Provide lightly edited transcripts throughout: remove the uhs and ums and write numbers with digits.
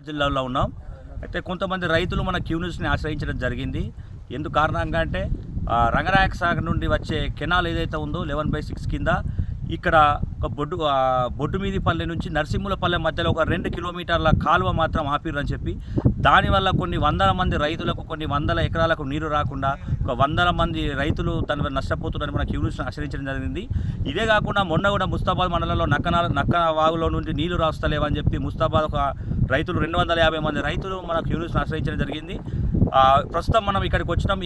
జిల్లాలో ఉన్నాం. అయితే కొంతమంది రైతులు మన క్యూన్యూస్ని ఆశ్రయించడం జరిగింది. ఎందుకు కారణంగా అంటే రంగనాయక సాగర్ నుండి వచ్చే కెనాల్ ఏదైతే ఉందో 11/6 కింద ఇక్కడ ఒక బొడ్డుమీదిపల్లె నుంచి నరసింహులపల్లె మధ్యలో ఒక 2 కిలోమీటర్ల కాలువ మాత్రం ఆపిర్రని చెప్పి దానివల్ల కొన్ని వందల మంది రైతులకు కొన్ని వందల ఎకరాలకు నీరు రాకుండా ఒక 100 మంది రైతులు తన నష్టపోతున్నారని మన క్యూన్యూస్ని ఆశ్రయించడం జరిగింది. ఇదే కాకుండా మొన్న కూడా ముస్తాబాద్ మండలంలో నక్క వాగులో నుండి నీళ్లు రాస్తలేవని చెప్పి ముస్తాబాద్ ఒక రైతులు 250 మంది రైతులు మన క్యూన్యూస్ని ఆశ్రయించడం జరిగింది. ప్రస్తుతం మనం ఇక్కడికి వచ్చినాం.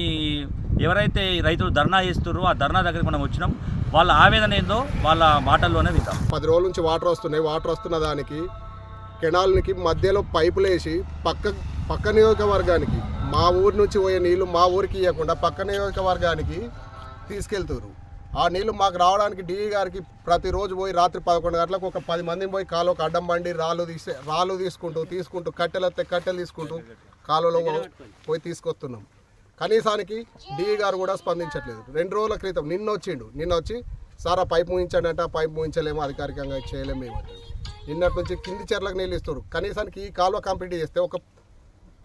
ఎవరైతే ఈ రైతులు ధర్నా చేస్తున్నారో ఆ ధర్నా దగ్గరికి మనం వచ్చినాం. వాళ్ళ ఆవేదన ఏందో వాళ్ళ మాటల్లోనే వింటాం. 10 రోజుల నుంచి వాటర్ వస్తున్నాయి. వాటర్ వస్తున్న దానికి కెనాల్కి మధ్యలో పైపులు వేసి పక్క నియోజకవర్గానికి మా ఊరి నుంచి పోయే నీళ్లు మా ఊరికి ఇవ్వకుండా పక్క నియోజకవర్గానికి తీసుకెళ్తారు. ఆ నీళ్లు మాకు రావడానికి డిఈ గారికి ప్రతిరోజు పోయి రాత్రి 11 గంటలకు ఒక 10 మందిని పోయి కాలువకు అడ్డం బండి రాళ్ళు తీసుకుంటూ కట్టెలు తీసుకుంటూ కాలువలో పోయి తీసుకొస్తున్నాం. కనీసానికి డిఈ గారు కూడా స్పందించట్లేదు. 2 రోజుల క్రితం నిన్న వచ్చి సార్ ఆ పైపు ముగించండి అంటే ఆ పైపు ముగించలేము, అధికారికంగా చేయలేము మేము. నిన్నటి నుంచి కింది చెర్లకు నీళ్ళు ఇస్తారు. కనీసానికి ఈ కాలువ కంప్లీట్ చేస్తే ఒక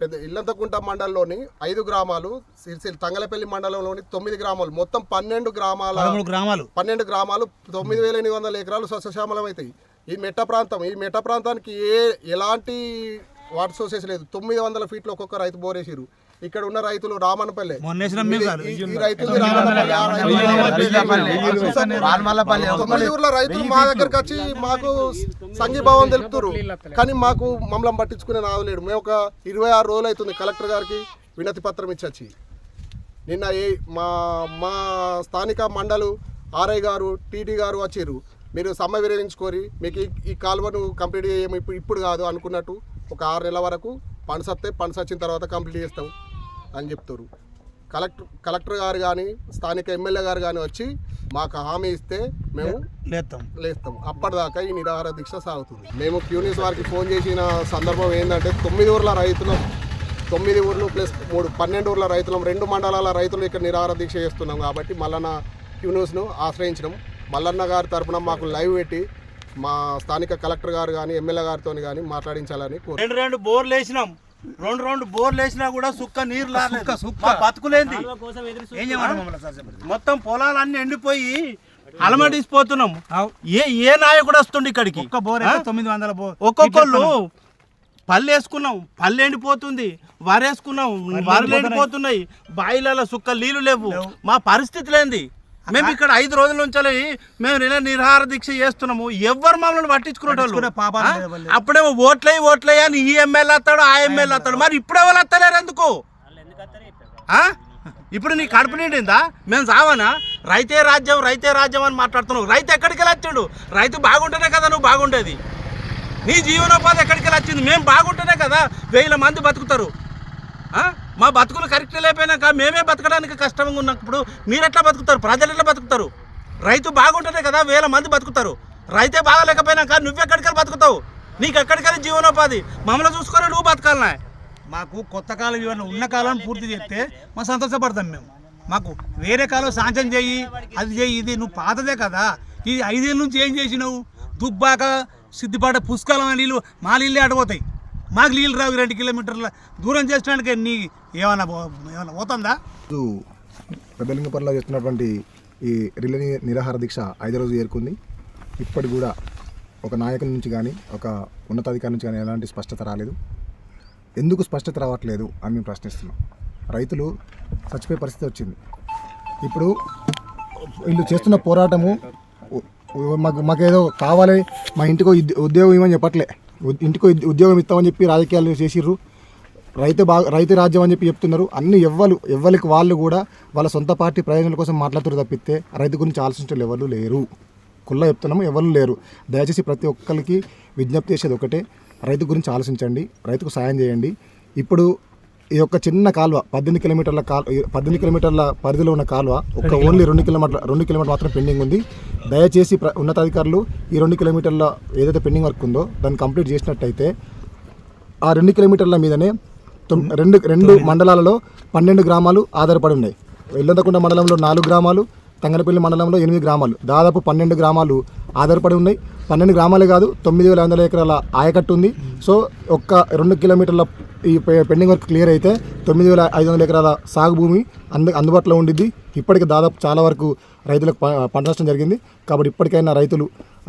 పెద్ద ఇల్లంతకుంట మండలంలోని 5 గ్రామాలు, సిరిసిల్ల తంగలపల్లి మండలంలోని 9 గ్రామాలు, మొత్తం 12 గ్రామాలు 9,800 ఎకరాలు సస్యశ్యామలం అవుతాయి. ఈ మెట్ట ప్రాంతానికి ఎలాంటి వాటర్ సోర్సెస్ లేదు. 900 ఫీట్లు ఒక్కొక్క రైతు బోరేసిరు. ఇక్కడ ఉన్న రైతులు రామన్నపల్లె రైతులు మా దగ్గరకు వచ్చి మాకు సంఘీభావం తెలుపుతారు. కానీ మమ్మల్ని పట్టించుకునే నావలేడు. మేము ఒక 26 రోజులు అవుతుంది కలెక్టర్ గారికి వినతి పత్రం ఇచ్చి. నిన్న మా స్థానిక మండలు ఆర్ఐ గారు టీటీ గారు వచ్చిర్రు. మీరు సమ్మె విరమించుకొని మీకు ఈ కాలువను కంప్లీట్ చేయము ఇప్పుడు కాదు అనుకున్నట్టు ఒక 6 నెలల వరకు ఫండ్స్ వచ్చిన తర్వాత కంప్లీట్ చేస్తాం అని చెప్తారు. కలెక్టర్ గారు కానీ స్థానిక ఎమ్మెల్యే గారు కానీ వచ్చి మాకు హామీ ఇస్తే మేము లేస్తాం. అప్పటిదాకా ఈ నిరాహార దీక్ష సాగుతుంది. మేము క్యూన్యూస్ వారికి ఫోన్ చేసిన సందర్భం ఏంటంటే 9 ఊర్ల రైతులు 9 ఊర్లు ప్లస్ 12 ఊర్ల రైతులు 2 మండలాల రైతులు ఇక్కడ నిరాహార దీక్ష చేస్తున్నాం. కాబట్టి మల్లన్న క్యూన్యూస్ను ఆశ్రయించడం, మల్లన్న గారి తరఫున మాకు లైవ్ పెట్టి మా స్థానిక కలెక్టర్ గారు కానీ ఎమ్మెల్యే గారితో కానీ మాట్లాడించాలని కోరుతున్నాం. 2 బోర్లు వేసినాం. 2 బోర్లు వేసినా కూడా సుక్క నీరు బతుకులేంది. మొత్తం పొలాలన్నీ ఎండిపోయి అలమడిసిపోతున్నాం. ఏ నాయకుడు వస్తుండే ఇక్కడికి? ఒక్కొక్కళ్ళు పళ్ళు వేసుకున్నాం, పళ్ళు ఎండిపోతుంది. వరేసుకున్నాం, వరలు ఎండిపోతున్నాయి. బాయిలలో సుక్క నీళ్లు లేవు. మా పరిస్థితులు ఏంది? మేము ఇక్కడ 5 రోజుల నుంచి మేము నిరాహార దీక్ష చేస్తున్నాము. ఎవరు మమ్మల్ని పట్టించుకునేటోళ్ళు? అప్పుడేమో ఓట్లయ్యి అని ఈ ఎమ్మెల్యే వస్తాడు, ఆ ఎమ్మెల్యే వస్తాడు. మరి ఇప్పుడు ఎవరు వస్తలేరు ఎందుకు? ఇప్పుడు నీ కడుపు నిండిందా? మేము సావనా? రైతే రాజ్యం అని మాట్లాడుతున్నావు. రైతు ఎక్కడికి వెళ్ళి వచ్చిండు? రైతు బాగుంటేనే కదా నువ్వు బాగుండేది. నీ జీవనోపాధి ఎక్కడికి వెళ్ళి వచ్చింది? మేము బాగుంటేనే కదా 1000 మంది బతుకుతారు. మా బతుకులు కరెక్ట్ లేకపోయినాక మేమే బతకడానికి కష్టంగా ఉన్నప్పుడు మీరు ఎట్లా బతుకుతారు? ప్రజలు ఎట్లా బతుకుతారు? రైతు బాగుంటేనే కదా 1000 మంది బతుకుతారు. రైతే బాగాలేకపోయినాక నువ్వెక్కడికెళ్ళి బతుకుతావు? నీకు ఎక్కడికెళ్ళి జీవనోపాధి? మమ్మల్ని చూసుకొని నువ్వు బతకాలనా? మాకు కొత్త కాలం ఇవన్నీ ఉన్న కాలం పూర్తి చేస్తే మా సంతోషపడతాం. మేము మాకు వేరే కాలం సాంక్షన్ చెయ్యి, అది చెయ్యి, ఇది నువ్వు పాతదే కదా. ఇది 5 ఏళ్ళ నుంచి ఏం చేసినావు? దుబ్బాక సిద్దిపాట పుష్కలం నీళ్ళు మా నీళ్ళే అడిపోతాయి. మాకు నీళ్ళు రావు. 2 కిలోమీటర్ల దూరం చేసడానికి నీ ఏమన్నా పోతుందా? పెద్దలింగపల్లిలో చేస్తున్నటువంటి ఈ రిలే నిరాహార దీక్ష 5వ రోజు చేరుకుంది. ఇప్పటికి కూడా ఒక నాయకుల నుంచి కానీ ఒక ఉన్నతాధికారి నుంచి కానీ ఎలాంటి స్పష్టత రాలేదు. ఎందుకు స్పష్టత రావట్లేదు అని మేము ప్రశ్నిస్తున్నాం. రైతులు చచ్చిపోయే పరిస్థితి వచ్చింది. ఇప్పుడు వీళ్ళు చేస్తున్న పోరాటము మాకేదో కావాలి, మా ఇంటికో ఉద్యోగం ఇవ్వమని చెప్పట్లే. ఇంటికి ఉద్యోగం ఇస్తామని చెప్పి రాజకీయాలు చేసిర్రు. రైతు రాజ్యం అని చెప్పి చెప్తున్నారు. అన్ని ఎవ్వరికి వాళ్ళు కూడా వాళ్ళ సొంత పార్టీ ప్రయోజనాల కోసం మాట్లాడుతూ తప్పితే రైతు గురించి ఆలోచించే ఎవరు లేరు. కుల్లా చెప్తున్నాము, ఎవరు లేరు. దయచేసి ప్రతి ఒక్కరికి విజ్ఞప్తి చేసేది ఒకటే, రైతు గురించి ఆలోచించండి, రైతుకు సాయం చేయండి. ఇప్పుడు ఈ యొక్క చిన్న కాలువ 18 కిలోమీటర్ల పరిధిలో ఉన్న కాలువ ఓన్లీ 2 కిలోమీటర్ మాత్రం పెండింగ్ ఉంది. దయచేసి ఉన్నతాధికారులు ఈ 2 కిలోమీటర్ల ఏదైతే పెండింగ్ వర్క్ ఉందో దాన్ని కంప్లీట్ చేసినట్టయితే ఆ 2 కిలోమీటర్ల మీదనే 2 మండలాలలో 12 గ్రామాలు ఆధారపడి ఉన్నాయి. ఇల్లంతకుంట మండలంలో 4 గ్రామాలు, తంగనపల్లి మండలంలో 8 గ్రామాలు, దాదాపు 12 గ్రామాలు ఆధారపడి ఉన్నాయి. 12 గ్రామాలే కాదు, 9,500 ఎకరాల ఆయకట్టు ఉంది. సో ఒక్క 2 కిలోమీటర్ల ఈ పెండింగ్ వర్క్ క్లియర్ అయితే 9,500 ఎకరాల సాగు భూమి అందుబాటులో ఉండిద్ది. ఇప్పటికి దాదాపు చాలా వరకు రైతులకు పంట నష్టం జరిగింది. కాబట్టి ఇప్పటికైనా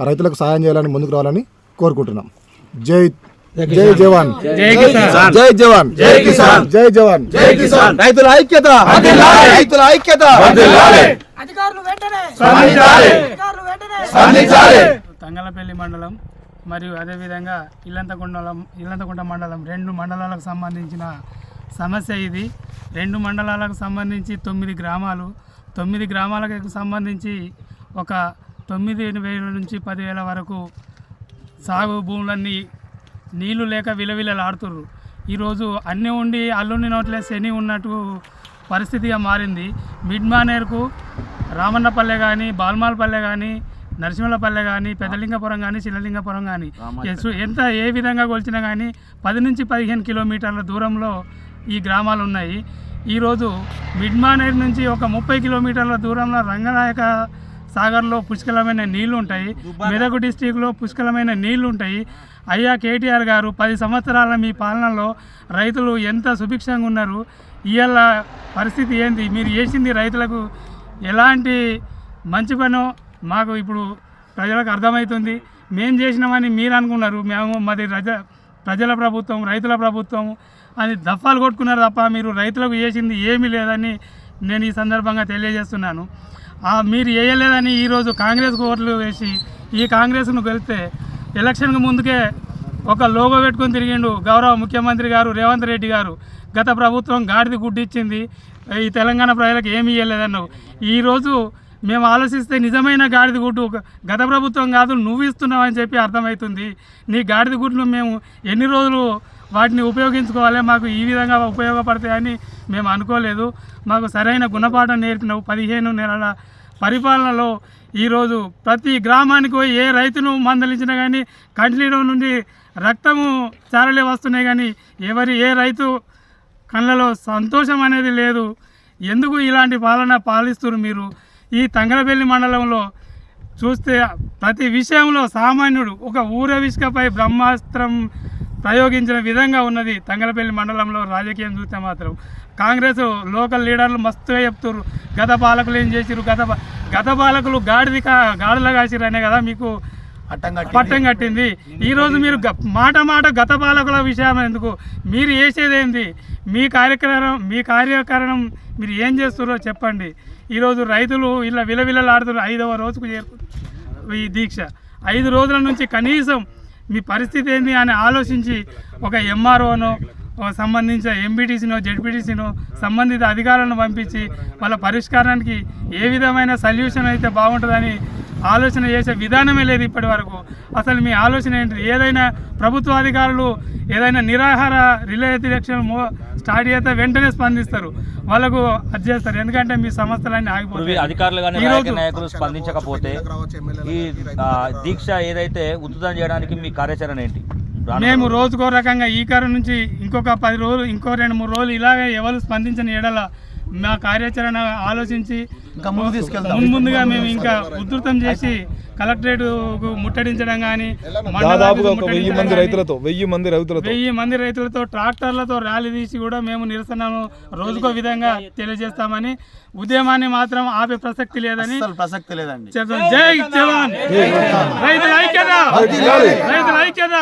రైతులకు సహాయం చేయాలని ముందుకు రావాలని కోరుకుంటున్నాం. జై జవాన్, జై జవాన్, జై కిసాన్, జై జవాన్, జై కిసాన్. రైతుల ఐక్యత, రైతుల ఐక్యత. తంగలపల్లి మండలం మరియు అదేవిధంగా ఇల్లంతకుంట మండలం 2 మండలాలకు సంబంధించిన సమస్య ఇది. 2 మండలాలకు సంబంధించి 9 గ్రామాలు, 9 గ్రామాలకు సంబంధించి ఒక 9,000 నుంచి 10,000 వరకు సాగు భూములన్నీ నీళ్లు లేక విలవిలలాడుతుర్రు. ఈరోజు అన్నీ ఉండి అల్లుని నోట్లే శని ఉన్నట్టు పరిస్థితిగా మారింది. మిడ్ మానేర్కు రామన్నపల్లె కానీ, బాల్మాలపల్లె కానీ, నరసింహలపల్లె కానీ, పెద్దలింగపురం కానీ, చిన్నలింగపురం కానీ ఏ విధంగా కొలిచినా కానీ 10 నుంచి 15 కిలోమీటర్ల దూరంలో ఈ గ్రామాలు ఉన్నాయి. ఈరోజు మిడ్ మానేర్ నుంచి ఒక 30 కిలోమీటర్ల దూరంలో రంగనాయక సాగర్లో పుష్కలమైన నీళ్లు ఉంటాయి. మెదక్ డిస్టిక్లో పుష్కలమైన నీళ్లు ఉంటాయి. అయ్యా కేటీఆర్ గారు 10 సంవత్సరాల మీ పాలనలో రైతులు ఎంత సుభిక్షంగా ఉన్నారు. ఇవాళ పరిస్థితి ఏంది? మీరు చేసింది రైతులకు ఎలాంటి మంచి పనో మాకు ఇప్పుడు ప్రజలకు అర్థమవుతుంది. మేము చేసినామని మీరు అనుకున్నారు. మాది ప్రజల ప్రభుత్వం, రైతుల ప్రభుత్వం అని దఫాలు కొట్టుకున్నారు తప్ప మీరు రైతులకు చేసింది ఏమీ లేదని నేను ఈ సందర్భంగా తెలియజేస్తున్నాను. మీరు వేయలేదని ఈరోజు కాంగ్రెస్కు ఓట్లు వేసి ఈ కాంగ్రెస్ను గెలిస్తే ఎలక్షన్కు ముందుకే ఒక లోగో పెట్టుకొని తిరిగిండు గౌరవ ముఖ్యమంత్రి గారు రేవంత్ రెడ్డి గారు. గత ప్రభుత్వం గాడిది గుడ్డిచ్చింది, ఈ తెలంగాణ ప్రజలకు ఏమీ ఇవ్వలేదన్నావు. ఈరోజు మేము ఆలోచిస్తే నిజమైన గాడిద గుడ్డు గత ప్రభుత్వం కాదు, నువ్వు ఇస్తున్నావు అని చెప్పి అర్థమవుతుంది. నీ గాడిద గుడ్లు మేము ఎన్ని రోజులు వాటిని ఉపయోగించుకోవాలి, మాకు ఈ విధంగా ఉపయోగపడతాయని మేము అనుకోలేదు. మాకు సరైన గుణపాఠం నేర్పినావు. 15 నెలల పరిపాలనలో ఈరోజు ప్రతి గ్రామానికి పోయి ఏ రైతును మందలించినా కానీ కంట్లీలో నుండి రక్తము చారలే వస్తున్నాయి, కానీ ఏ రైతు కళ్ళలో సంతోషం అనేది లేదు. ఎందుకు ఇలాంటి పాలన పాలిస్తున్నారు మీరు? ఈ తంగలపల్లి మండలంలో చూస్తే ప్రతి విషయంలో సామాన్యుడు ఒక ఊరవిష్కపై బ్రహ్మాస్త్రం ప్రయోగించిన విధంగా ఉన్నది. తంగలపల్లి మండలంలో రాజకీయం చూస్తే మాత్రం కాంగ్రెస్ లోకల్ లీడర్లు మస్తుగా చెప్తారు గత పాలకులు ఏం చేసిరు, గత పాలకులు గాడిలా కాసిరనే కదా మీకు పట్టం కట్టింది. ఈరోజు మీరు మాట గత పాలకుల విషయం ఎందుకు? మీరు చేసేదేంది? మీ కార్యకారణం మీరు ఏం చేస్తున్నారో చెప్పండి. ఈరోజు రైతులు ఇలా విలవిలలాడుతున్నారు. 5వ రోజుకు చేరుకుంది ఈ దీక్ష. 5 రోజుల నుంచి కనీసం మీ పరిస్థితి ఏంది అని ఆలోచించి ఒక ఎంఆర్ఓనో సంబంధించిన ఎంపీటీసీనో జెడ్పీటీసీనో సంబంధిత అధికారులను పంపించి వాళ్ళ పరిష్కారానికి ఏ విధమైన సొల్యూషన్ అయితే బాగుంటుందని ఆలోచన చేసే విధానమే లేదు ఇప్పటి వరకు. అసలు మీ ఆలోచన ఏంటి? ఏదైనా ప్రభుత్వ అధికారులు ఏదైనా నిరాహార రిలే దీక్షలు స్టార్ట్ చేస్తే వెంటనే స్పందిస్తారు, వాళ్ళకు అది చేస్తారు. ఎందుకంటే మీ సంస్థలన్నీ ఆగిపోతాయి. అధికారులు కానీ నాయకులు స్పందించకపోతే ఈ దీక్ష ఏదైతే ఉధృతం చేయడానికి మీ కార్యాచరణ ఏంటి? మేము రోజుకో రకంగా ఈ కారణం నుంచి ఇంకొక 10 రోజులు, ఇంకో 2-3 రోజులు ఇలాగే ఎవరు స్పందించని ఎడల మా కార్యాచరణ ఆలోచించి ఇంకా ముందుగా మేము ఇంకా ఉధృతం చేసి కలెక్టరేట్కు ముట్టడించడం కానీ, దాదాపుగా 1000 మంది రైతులతో ట్రాక్టర్లతో ర్యాలీ తీసి కూడా మేము నిరసనను రోజుకో విధంగా తెలియజేస్తామని, ఉద్యమాన్ని మాత్రం ఆపే ప్రసక్తి లేదని చెప్తాం. జై జవాన్, రైతుల ఐక్యత, రైతుల ఐక్యత.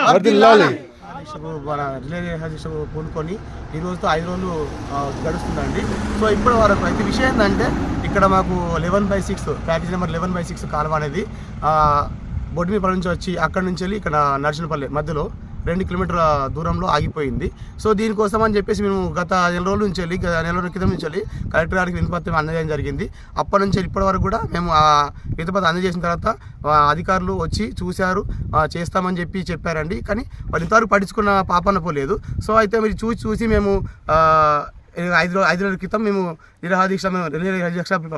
మన రిలే పూనుకొని ఈరోజుతో 5 రోజులు గడుస్తుందండి. సో ఇప్పటి వరకు అయితే విషయం ఏంటంటే ఇక్కడ మాకు 11/6 ప్యాకేజ్ నెంబర్ 11/6 కాలువ అనేది బొడ్మిపల్లి నుంచి వచ్చి అక్కడి నుంచి వెళ్ళి ఇక్కడ నర్సింహపల్లి మధ్యలో 2 కిలోమీటర్ల దూరంలో ఆగిపోయింది. సో దీనికోసం అని చెప్పేసి మేము గత నెల రోజుల నుంచి వెళ్ళి నెల రోజుల క్రితం నుంచి వెళ్ళి కలెక్టర్ గారికి వినతిపత్రం అందజేయడం జరిగింది. అప్పటి నుంచి ఇప్పటి వరకు కూడా మేము ఆ వినతిపత్రం అందజేసిన తర్వాత అధికారులు వచ్చి చూశారు, చేస్తామని చెప్పారండి. కానీ వాళ్ళు ఇంతవరకు పట్టించుకున్న పాపన పోలేదు. సో అయితే మీరు చూసి మేము 5 రోజుల క్రితం మేము నిరాహార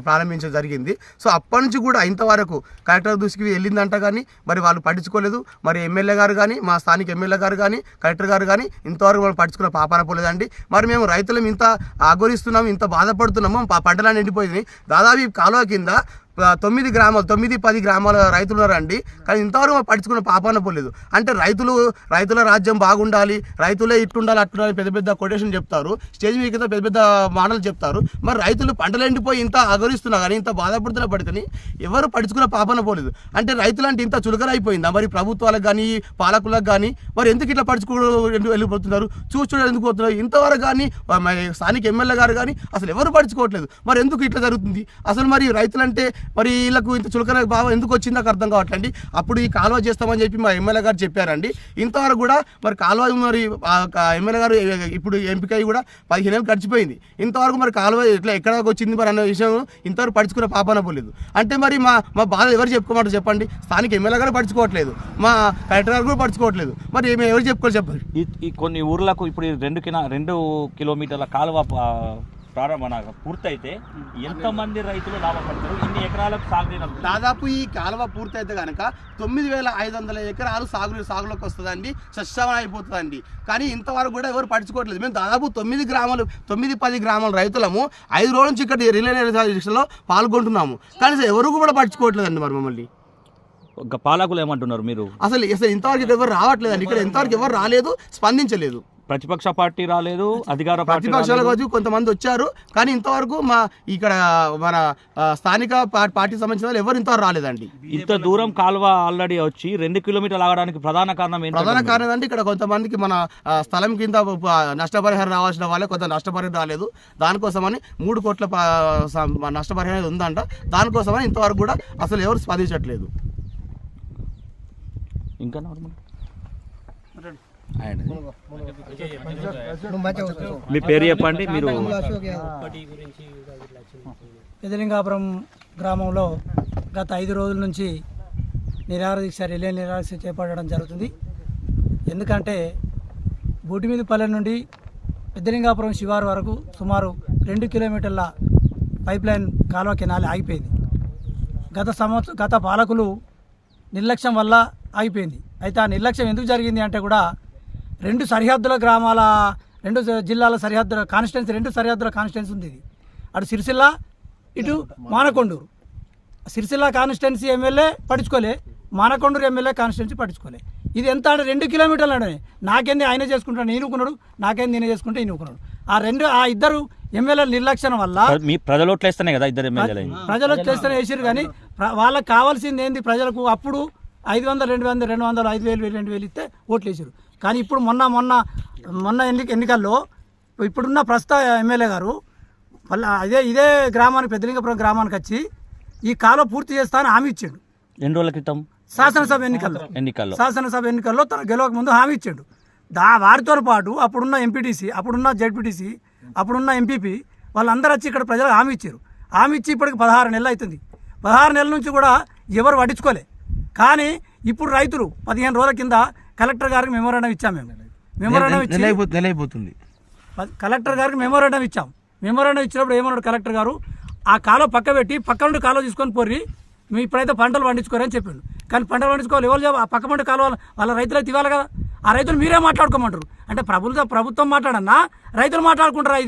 ప్రారంభించడం జరిగింది. సో అప్పటి నుంచి కూడా ఇంతవరకు కలెక్టర్ దృష్టికి వెళ్ళిందంట, కానీ మరి వాళ్ళు పట్టించుకోలేదు. మరి ఎమ్మెల్యే గారు కానీ, మా స్థానిక ఎమ్మెల్యే గారు కానీ, కలెక్టర్ గారు కానీ ఇంతవరకు వాళ్ళు పట్టించుకున్న పాపాన పోలేదండి. మరి మేము రైతులం ఇంత ఆగోరిస్తున్నాము, ఇంత బాధపడుతున్నాము, పంటలన్నీ ఎండిపోయింది. దాదాపు ఈ కాలువ కింద 9-10 గ్రామాల రైతులు ఉన్నారండి. కానీ ఇంతవరకు పట్టించుకున్న పాపాన పోలేదు. అంటే రైతుల రాజ్యం బాగుండాలి, రైతులే ఇట్లుండాలి అట్లుండాలి పెద్ద పెద్ద కొటేషన్ చెప్తారు, స్టేజ్ మీద పెద్ద పెద్ద మాటలు చెప్తారు. మరి రైతులు పంటలు ఎండిపోయి ఇంత అగరిస్తున్నా కానీ, ఇంత బాధపడుతున్నా పడుకొని ఎవరు పట్టించుకున్న పాపాన పోలేదు. అంటే రైతులు అంటే ఇంత చులకరైపోయిందా మరి ప్రభుత్వాలకు కానీ పాలకులకు కానీ? మరి ఎందుకు ఇట్లా వెళ్ళిపోతున్నారు? చూడడానికి ఎందుకు పోతున్నారు? ఇంతవరకు కానీ స్థానిక ఎమ్మెల్యే గారు కానీ అసలు ఎవరు పట్టించుకోవట్లేదు. మరి ఎందుకు ఇట్లా జరుగుతుంది అసలు? మరి రైతులంటే మరి వీళ్ళకు ఇంత చులకన భావం ఎందుకు వచ్చిందో నాకు అర్థం కావట్లండి. అప్పుడు ఈ కాలువ చేస్తామని చెప్పి మా ఎమ్మెల్యే గారు చెప్పారండి. ఇంతవరకు కూడా మరి కాలువ మరి ఎమ్మెల్యే గారు ఇప్పుడు ఎంపిక కూడా 15 ఏళ్ళు గడిచిపోయింది. ఇంతవరకు మరి కాలువ ఎక్కడ వచ్చింది మరి అన్న విషయం ఇంతవరకు పట్టించుకునే పాపాన పోలేదు. అంటే మరి మా బాధ ఎవరు చెప్పుకోమంటారు చెప్పండి? స్థానిక ఎమ్మెల్యే గారు పట్టించుకోవట్లేదు, మా కలెక్టర్ గారు కూడా పట్టించుకోవట్లేదు. మరి మేము ఎవరు చెప్పుకోవాలి చెప్పండి? ఈ కొన్ని ఊర్లకు ఇప్పుడు 2 కిలోమీటర్ల కాలువ పూర్తయితే ఎంతమంది రైతులు లాభపడతారు? ఇన్ని ఎకరాలకు సాగు దాదాపు ఈ కాలువ పూర్తయితే కనుక 9,500 ఎకరాలు సాగులోకి వస్తుందండి, సస్యమయం అయిపోతుందండి. కానీ ఇంతవరకు కూడా ఎవరు పట్టించుకోవట్లేదు. మేము దాదాపు 9-10 గ్రామాల రైతులము 5 రోజుల నుంచి ఇక్కడ రిలే నిరాహార పాల్గొంటున్నాము. కానీ ఎవరు కూడా పట్టించుకోవట్లేదండి. మరి మమ్మల్ని పాలకులు ఏమంటున్నారు? మీరు అసలు ఇంతవరకు ఎవరు రావట్లేదండి. ఇక్కడ ఇంతవరకు ఎవరు రాలేదు, స్పందించలేదు. ప్రతిపక్ష పార్టీ రాలేదు, అధికార ప్రతిపక్షాల వచ్చి కొంతమంది వచ్చారు. కానీ ఇంతవరకు ఇక్కడ మన స్థానిక పార్టీ సంబంధించిన వాళ్ళు ఎవరు ఇంతవరకు రాలేదండి. ఇంత దూరం కాలువ ఆల్రెడీ వచ్చి 2 కిలోమీటర్లు ఆగడానికి ప్రధాన కారణం ఏంటి? ఇక్కడ కొంతమందికి మన స్థలం కింద నష్టపరిహారం రావాల్సిన వాళ్ళే కొంత నష్టపరిహారం రాలేదు. దానికోసమని 3 కోట్ల నష్టపరిహారం ఉందంట. దానికోసమని ఇంతవరకు కూడా అసలు ఎవరు స్పందించట్లేదు. ఇంకా నార్మల్ మీ పేరు చెప్పండి. మీరు పెదలింగాపురం గ్రామంలో గత 5 రోజుల నుంచి రిలే నిరాహార దీక్ష చేపట్టడం జరుగుతుంది. ఎందుకంటే బూటిమీదపల్లె నుండి పెద్దలింగాపురం శివారు వరకు సుమారు 2 కిలోమీటర్ల పైప్లైన్ కాలువ కెనాల్ ఆగిపోయింది. గత పాలకులు నిర్లక్ష్యం వల్ల ఆగిపోయింది. అయితే ఆ నిర్లక్ష్యం ఎందుకు జరిగింది అంటే కూడా 2 సరిహద్దుల గ్రామాల 2 జిల్లాల సరిహద్దుల కాన్స్టిట్యున్సీ 2 సరిహద్దుల కాన్స్టిట్యున్సీ ఉంది. ఇది అటు సిరిసిల్ల, ఇటు మానకొండూరు. సిరిసిల్ల కాన్స్టిట్యున్సీ ఎమ్మెల్యే పట్టించుకోలే, మానకొండూరు ఎమ్మెల్యే కాన్స్టిట్యున్సీ పట్టించుకోలే. ఇది ఎంత అంటే 2 కిలోమీటర్లు. నాకేంది ఆయన చేసుకుంటాడు ఈయనుకున్నాడు, నాకేంది నేనే చేసుకుంటే ఈయనుకున్నాడు. ఆ ఇద్దరు ఎమ్మెల్యేల నిర్లక్ష్యం వల్ల ప్రజలు ఓట్లేస్తేనే కదా ఇద్దరు ఎమ్మెల్యేలు ప్రజలు ఓట్లేస్తేనే వేసారు. కానీ వాళ్ళకి కావాల్సింది ఏంది? ప్రజలకు అప్పుడు 500, 200, 200, 5,000, 2,000 ఇస్తే ఓట్లు వేసారు. కానీ ఇప్పుడు మొన్న ఎన్నికల్లో ఇప్పుడున్న ప్రస్తుత ఎమ్మెల్యే గారు మళ్ళీ ఇదే గ్రామానికి పెద్దలింగపురం గ్రామానికి వచ్చి ఈ కాలువ పూర్తి చేస్తానని హామీ ఇచ్చాడు. 2 రోజుల క్రితం శాసనసభ ఎన్నికల్లో తన గెలవక ముందు హామీ ఇచ్చాడు. వారితో పాటు అప్పుడున్న ఎంపీటీసీ, అప్పుడున్న జెడ్పీటీసీ, అప్పుడున్న ఎంపీపీ వాళ్ళందరూ వచ్చి ఇక్కడ ప్రజలకు హామీ ఇచ్చారు. హామీ ఇచ్చి ఇప్పటికి 16 నెలలు అవుతుంది. 16 నెలల నుంచి కూడా ఎవరు పట్టించుకోలే. కానీ ఇప్పుడు రైతులు 15 రోజుల కింద కలెక్టర్ గారికి మెమోరాండం ఇచ్చాం. మెమోరాండం కలెక్టర్ గారికి మెమోరాండం ఇచ్చాం. మెమోరాండం ఇచ్చినప్పుడు ఏమన్నాడు కలెక్టర్ గారు? ఆ కాలువ పక్క పెట్టి పక్క నుండి కాలువ తీసుకొని పోర్రి, మీ ఇప్పుడైతే పంటలు పండించుకోరని చెప్పిండు. కానీ పంటలు పండించుకోవాలి ఎవరు? ఆ పక్క పంట కాలువ వాళ్ళ రైతులైతే ఇవ్వాలి కదా. ఆ రైతులు మీరే మాట్లాడుకోమంటారు. అంటే ప్రభుత్వం మాట్లాడన్నా రైతులు మాట్లాడుకుంటారా?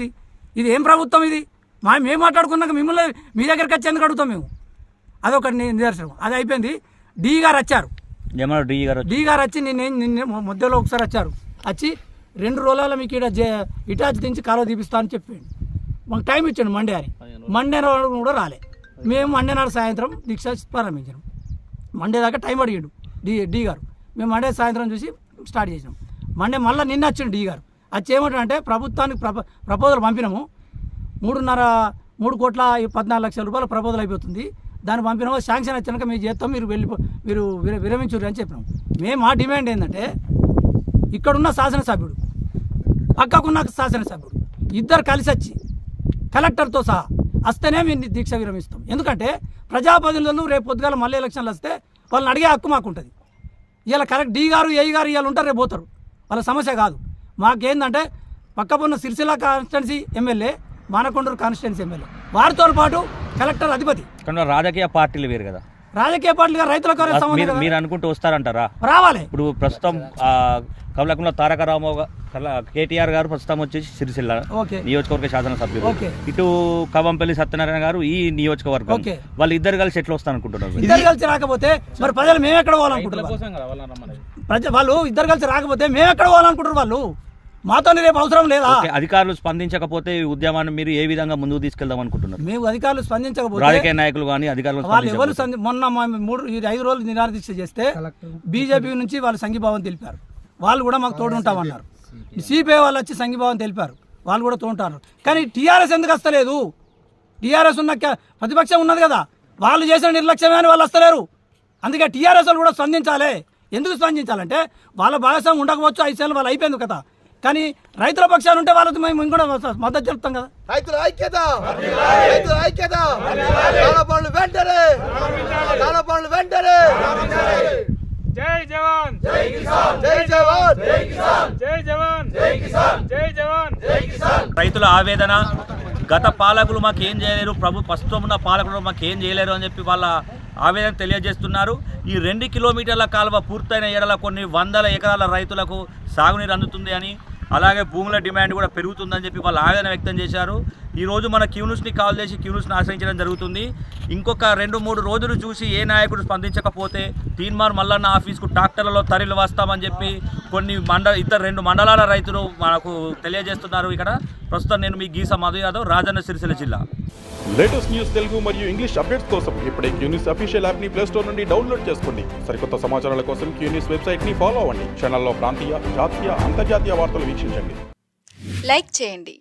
ఇది ఏం ప్రభుత్వం ఇది? మేము మాట్లాడుకున్నాక మిమ్మల్ని మీ దగ్గరికి వచ్చి ఎందుకు అడుగుతాం మేము? అదొకటి నిదర్శనం. అది అయిపోయింది. డి గారు వచ్చారు. డి గారు వచ్చి నిన్న మధ్యలో ఒకసారి వచ్చి 2 రోజుల మీకు ఇటాచి దించి కాలువ తీపిస్తా అని చెప్పిండు. మాకు టైం ఇచ్చాడు మండే నాడు కూడా రాలే. మేము మండే నాడు సాయంత్రం దీక్ష ప్రారంభించాం. మండే దాకా టైం అడిగాడు డి గారు. మేము మండే సాయంత్రం చూసి స్టార్ట్ చేసినాం. మండే మళ్ళీ నిన్న వచ్చిండు డి గారు. వచ్చి ఏమంటాడంటే ప్రభుత్వానికి ప్రపోజల్ పంపినాము, 3,14 లక్షల రూపాయల ప్రపోజల్ అయిపోతుంది, దాన్ని పంపినాము, శాంక్షన్ వచ్చినాక మీరు చేస్తాం, మీరు విరమించుర్రు అని చెప్పినాం. మేము మా డిమాండ్ ఏంటంటే ఇక్కడున్న శాసనసభ్యుడు, పక్కకున్న శాసనసభ్యుడు ఇద్దరు కలిసి వచ్చి కలెక్టర్తో సహా వస్తేనే మేము దీక్ష విరమిస్తాం. ఎందుకంటే ప్రజాప్రతినిధులు రేపు పొద్దుగాల మళ్ళీ ఎలక్షన్లు వస్తే వాళ్ళని అడిగే హక్కు మాకు ఉంటుంది. ఇలా డి గారు ఏఈ గారు ఇవాళ ఉంటారు, రేపు పోతారు, వాళ్ళ సమస్య కాదు. మాకేందంటే పక్కకున్న Sircilla constituency MLA, Manakondur constituency MLA, వారితో పాటు కలెక్టర్ అధిపతి. రాజకీయ పార్టీలు వేరు కదా. రాజకీయ పార్టీలుగా రైతులకు సంబంధం కదా. మీరు అనుకుంటూ వస్తారంటారా? రావాలి. ఇప్పుడు ప్రస్తుతం కమలకుంట్ల తారక రామారావు కేటీఆర్ గారు ప్రస్తుతం వచ్చేసి సిరిసిల్ల నియోజకవర్గ శాసనసభ్యులు, ఇటు కవంపల్లి సత్యనారాయణ గారు ఈ నియోజకవర్గం, వాళ్ళు ఇద్దరు కలిసి ఎట్లా వస్తారనుకుంటున్నారు? ఇద్దరు కలిసి రాకపోతే మరి ప్రజలు మేము ఎక్కడ పోవాలనుకుంటున్నారు? వాళ్ళు ఇద్దరు కలిసి రాకపోతే మేము ఎక్కడ పోవాలనుకుంటారు? వాళ్ళు మాతో రేపు అవసరం లేదా? అధికారులు స్పందించకపోతే ఈ ఉద్యమాన్ని మీరు ఏ విధంగా ముందుకు తీసుకెళ్దాం అనుకుంటున్నారు? మేము అధికారులు స్పందించకపోతే రాజకీయ నాయకులు కానీ అధికారులు వాళ్ళు ఎవరు మొన్న 5 రోజులు నిరాదీక్ష చేస్తే బీజేపీ నుంచి వాళ్ళు సంఘీభావం తెలిపారు. వాళ్ళు కూడా మాకు తోడు ఉంటామన్నారు. సిపిఐ వాళ్ళు వచ్చి సంఘీభావం తెలిపారు, వాళ్ళు కూడా తోడుంటారు. కానీ టీఆర్ఎస్ ఎందుకు వస్తలేదు? టీఆర్ఎస్ ఉన్న ప్రతిపక్షం ఉన్నది కదా, వాళ్ళు చేసిన నిర్లక్ష్యమే అని వాళ్ళు వస్తలేరు. అందుకే టీఆర్ఎస్ వాళ్ళు కూడా స్పందించాలి. ఎందుకు స్పందించాలంటే వాళ్ళ భాగస్వామ్యం ఉండకపోవచ్చు, 5 సార్లు వాళ్ళు అయిపోయింది కదా. కానీ రైతుల పక్షాలు ఉంటే వాళ్ళకి మేము కూడా మద్దతు చెప్తాం కదా. రైతుల ఐక్యత, రైతుల ఐక్యత, కాలపాడులు వెంటనే, కాలపాడులు వెంటనే. జై జవాన్, జై కిసాన్, జై జవాన్, జై కిసాన్, జై జవాన్, జై కిసాన్, జై జవాన్, జై కిసాన్. రైతుల ఆవేదన, గత పాలకులు మాకు ఏం చేయలేరు, ప్రస్తుతం ఉన్న పాలకులు మాకు ఏం చేయలేరు అని చెప్పి వాళ్ళ ఆవేదన తెలియజేస్తున్నారు. ఈ 2 కిలోమీటర్ల కాలువ పూర్తయిన ఏడల కొన్ని వందల ఎకరాల రైతులకు సాగునీరు అందుతుంది అని, అలాగే భూముల డిమాండ్ కూడా పెరుగుతుందని చెప్పి వాళ్ళు ఆవేదన వ్యక్తం చేశారు. ఈరోజు మన క్యూన్యూస్ని కాల్ చేసి క్యూన్యూస్ని ఆశ్రయించడం జరుగుతుంది. ఇంకొక 2-3 రోజులు చూసి ఏ నాయకుడు స్పందించకపోతే తీన్మార్ మల్లన్న ఆఫీస్కు ట్రాక్టర్లలో తరలి వస్తామని చెప్పి కొన్ని 2 మండలాల రైతులు మనకు తెలియజేస్తున్నారు. ఇక్కడ ప్రస్తుతం నేను మీ గీస మధు యాదవ్, రాజన్న సిరిసిల్ల జిల్లా. లేటెస్ట్ న్యూస్ తెలుగు మరియు ఇంగ్లీష్ అప్డేట్స్ కోసం ఇప్పుడే క్యూన్యూస్ అఫీషియల్ యాప్ని ప్లే స్టోర్ నుండి డౌన్లోడ్ చేసుకోండి. సరికొత్త సమాచారాల కోసం క్యూన్యూస్ వెబ్సైట్ని ఫాలో అవ్వండి. ఛానల్లో ప్రాంతీయ, జాతీయ, అంతర్జాతీయ వార్తలు వీక్షించండి. లైక్ చేయండి.